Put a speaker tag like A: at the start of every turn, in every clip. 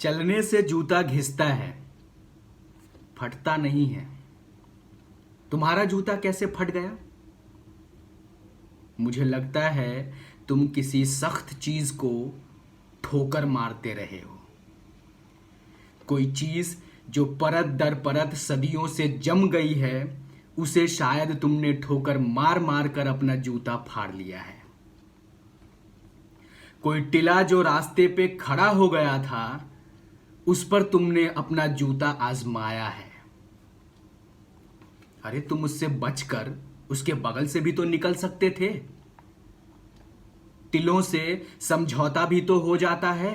A: चलने से जूता घिसता है, फटता नहीं है। तुम्हारा जूता कैसे फट गया? मुझे लगता है तुम किसी सख्त चीज को ठोकर मारते रहे हो। कोई चीज जो परत दर परत सदियों से जम गई है, उसे शायद तुमने ठोकर मार मार कर अपना जूता फाड़ लिया है। कोई टिला जो रास्ते पे खड़ा हो गया था, उस पर तुमने अपना जूता आजमाया है। अरे तुम उससे बचकर उसके बगल से भी तो निकल सकते थे। टिलों से समझौता भी तो हो जाता है।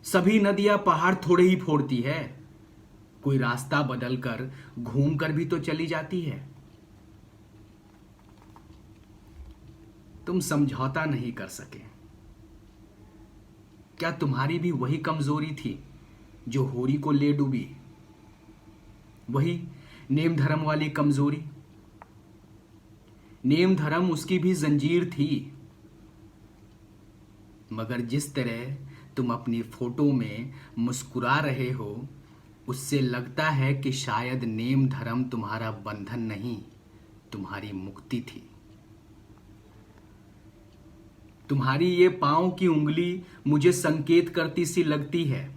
A: सभी नदियां पहाड़ थोड़े ही फोड़ती है, कोई रास्ता बदलकर घूम कर भी तो चली जाती है। तुम समझौता नहीं कर सके। क्या तुम्हारी भी वही कमजोरी थी जो होरी को ले डूबी? वही नेम धर्म वाली कमजोरी? नेम धर्म उसकी भी जंजीर थी, मगर जिस तरह तुम अपनी फोटो में मुस्कुरा रहे हो, उससे लगता है कि शायद नेम धर्म तुम्हारा बंधन नहीं, तुम्हारी मुक्ति थी। तुम्हारी ये पांव की उंगली मुझे संकेत करती सी लगती है।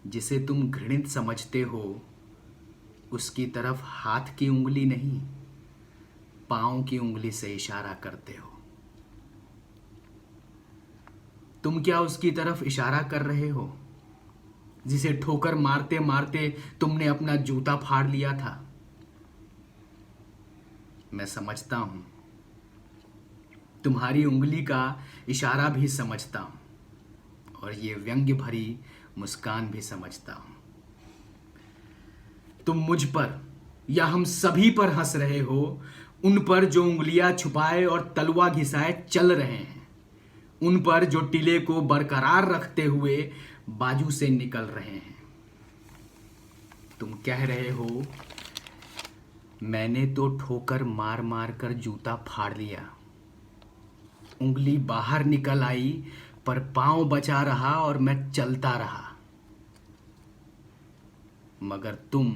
A: जिसे तुम घृणित समझते हो, उसकी तरफ हाथ की उंगली नहीं, पांव की उंगली से इशारा करते हो। तुम क्या उसकी तरफ इशारा कर रहे हो जिसे ठोकर मारते मारते तुमने अपना जूता फाड़ लिया था? मैं समझता हूं, तुम्हारी उंगली का इशारा भी समझता हूं, और ये व्यंग्य भरी मुस्कान भी समझता हूं। तुम मुझ पर या हम सभी पर हंस रहे हो, उन पर जो उंगलियां छुपाए और तलवा घिसाए चल रहे हैं, उन पर जो टिले को बरकरार रखते हुए बाजू से निकल रहे हैं। तुम कह रहे हो, मैंने तो ठोकर मार मार कर जूता फाड़ लिया, उंगली बाहर निकल आई पर पांव बचा रहा और मैं चलता रहा। मगर तुम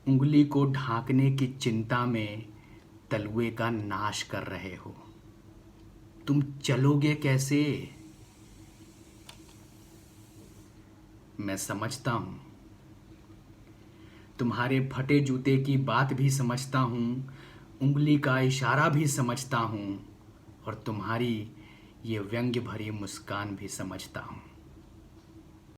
A: उंगली को ढांकने की चिंता में तलुए का नाश कर रहे हो। तुम चलोगे कैसे? मैं समझता हूं, तुम्हारे फटे जूते की बात भी समझता हूं, उंगली का इशारा भी समझता हूं, और तुम्हारी ये व्यंग्य भरी मुस्कान भी समझता हूं।